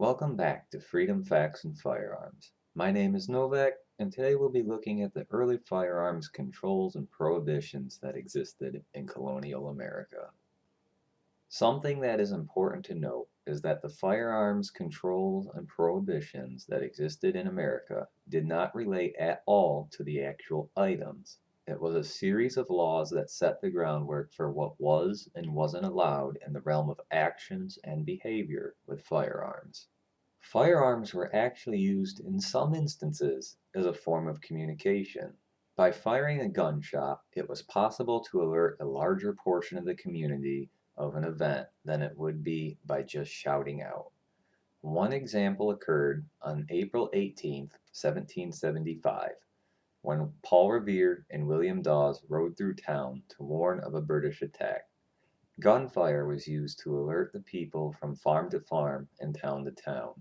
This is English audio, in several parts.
Welcome back to Freedom, Facts, and Firearms. My name is Novak, and today we'll be looking at the early firearms controls and prohibitions that existed in colonial America. Something that is important to note is that the firearms controls and prohibitions that existed in America did not relate at all to the actual items. It was a series of laws that set the groundwork for what was and wasn't allowed in the realm of actions and behavior with firearms. Firearms were actually used in some instances as a form of communication. By firing a gunshot, it was possible to alert a larger portion of the community of an event than it would be by just shouting out. One example occurred on April 18th, 1775, when Paul Revere and William Dawes rode through town to warn of a British attack. Gunfire was used to alert the people from farm to farm and town to town.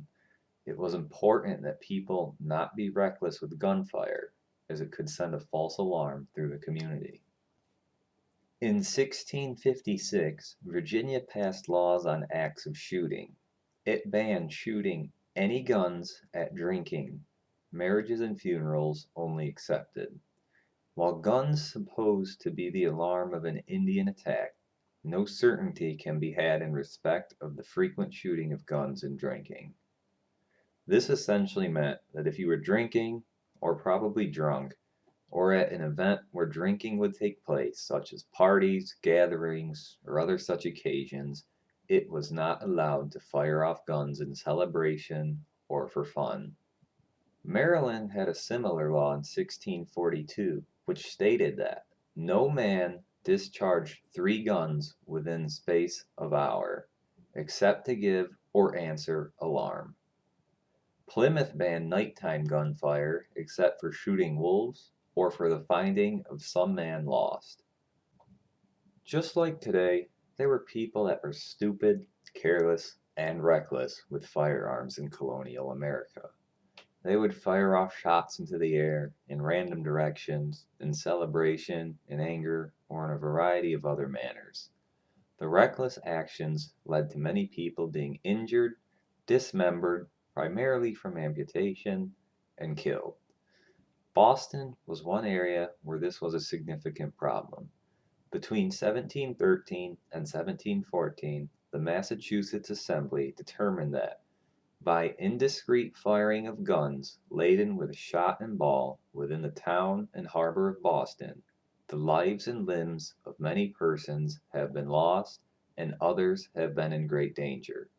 It was important that people not be reckless with gunfire, as it could send a false alarm through the community. In 1656, Virginia passed laws on acts of shooting. It banned shooting any guns at drinking, marriages and funerals only excepted. While guns supposed to be the alarm of an Indian attack, no certainty can be had in respect of the frequent shooting of guns and drinking. This essentially meant that if you were drinking, or probably drunk, or at an event where drinking would take place, such as parties, gatherings, or other such occasions, it was not allowed to fire off guns in celebration or for fun. Maryland had a similar law in 1642, which stated that no man discharged 3 guns within space of hour, except to give or answer alarm. Plymouth banned nighttime gunfire except for shooting wolves or for the finding of some man lost. Just like today, there were people that were stupid, careless, and reckless with firearms in colonial America. They would fire off shots into the air in random directions, in celebration, in anger, or in a variety of other manners. The reckless actions led to many people being injured, dismembered, primarily from amputation, and killed. Boston was one area where this was a significant problem. Between 1713 and 1714, the Massachusetts Assembly determined that by indiscreet firing of guns laden with shot and ball within the town and harbor of Boston, the lives and limbs of many persons have been lost and others have been in great danger,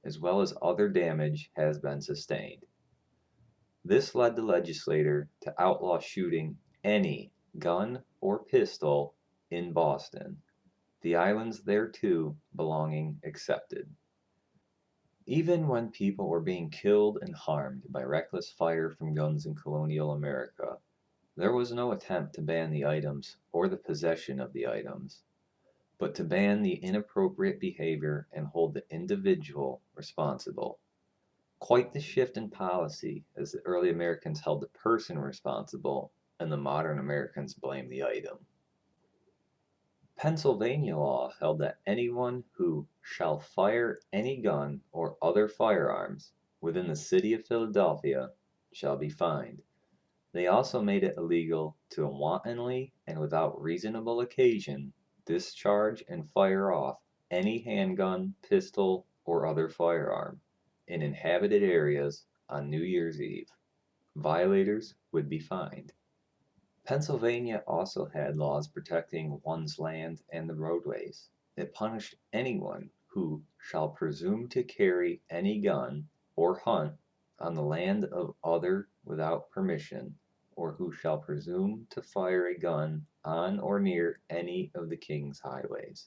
as well as other damage has been sustained. This led the legislature to outlaw shooting any gun or pistol in Boston, the islands thereto belonging excepted. Even when people were being killed and harmed by reckless fire from guns in colonial America, there was no attempt to ban the items or the possession of the items, but to ban the inappropriate behavior and hold the individual responsible. Quite the shift in policy, as the early Americans held the person responsible and the modern Americans blamed the item. Pennsylvania law held that anyone who shall fire any gun or other firearms within the city of Philadelphia shall be fined. They also made it illegal to wantonly and without reasonable occasion discharge and fire off any handgun, pistol, or other firearm in inhabited areas on New Year's Eve. Violators would be fined. Pennsylvania also had laws protecting one's land and the roadways. It punished anyone who shall presume to carry any gun or hunt on the land of other without permission, or who shall presume to fire a gun on or near any of the king's highways.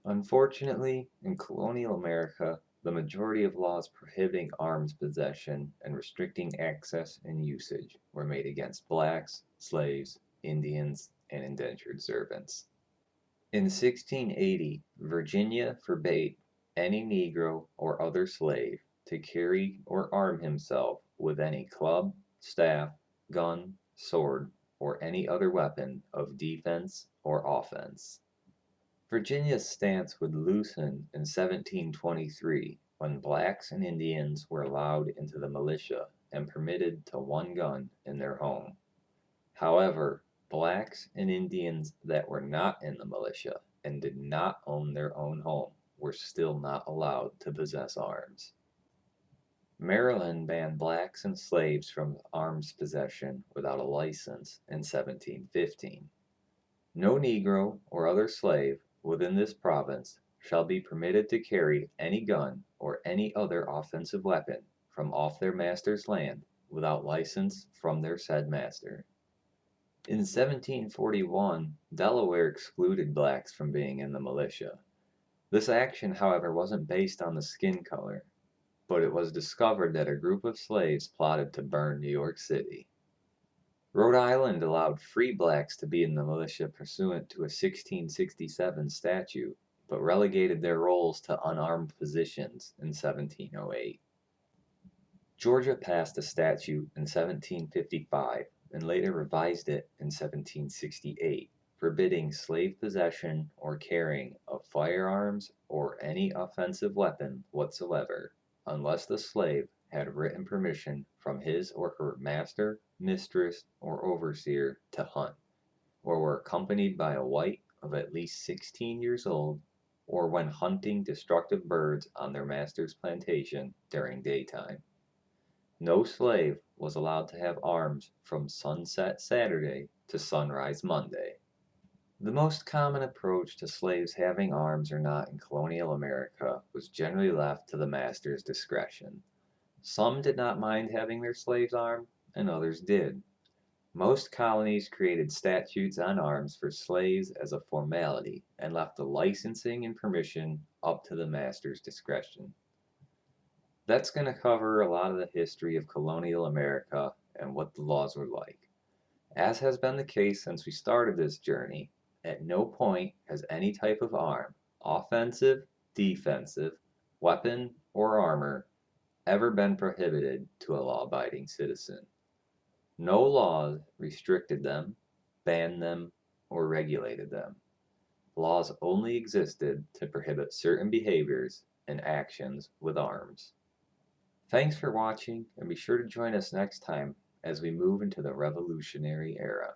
Unfortunately, in colonial America, the majority of laws prohibiting arms possession and restricting access and usage were made against blacks, slaves, Indians, and indentured servants. In 1680, Virginia forbade any Negro or other slave to carry or arm himself with any club, staff, gun, sword, or any other weapon of defense or offense. Virginia's stance would loosen in 1723 when blacks and Indians were allowed into the militia and permitted to one gun in their home. However, blacks and Indians that were not in the militia and did not own their own home were still not allowed to possess arms. Maryland banned blacks and slaves from arms possession without a license in 1715. No Negro or other slave within this province shall be permitted to carry any gun or any other offensive weapon from off their master's land without license from their said master. In 1741, Delaware excluded blacks from being in the militia. This action, however, wasn't based on the skin color, but it was discovered that a group of slaves plotted to burn New York City. Rhode Island allowed free blacks to be in the militia pursuant to a 1667 statute, but relegated their roles to unarmed positions in 1708. Georgia passed a statute in 1755 and later revised it in 1768, forbidding slave possession or carrying of firearms or any offensive weapon whatsoever, unless the slave had written permission from his or her master, mistress, or overseer to hunt, or were accompanied by a white of at least 16 years old, or when hunting destructive birds on their master's plantation during daytime. No slave was allowed to have arms from sunset Saturday to sunrise Monday. The most common approach to slaves having arms or not in colonial America was generally left to the master's discretion. Some did not mind having their slaves armed, and others did. Most colonies created statutes on arms for slaves as a formality and left the licensing and permission up to the master's discretion. That's going to cover a lot of the history of colonial America and what the laws were like. As has been the case since we started this journey, at no point has any type of arm, offensive, defensive, weapon, or armor, ever been prohibited to a law-abiding citizen. No laws restricted them, banned them, or regulated them. Laws only existed to prohibit certain behaviors and actions with arms. Thanks for watching, and be sure to join us next time as we move into the Revolutionary Era.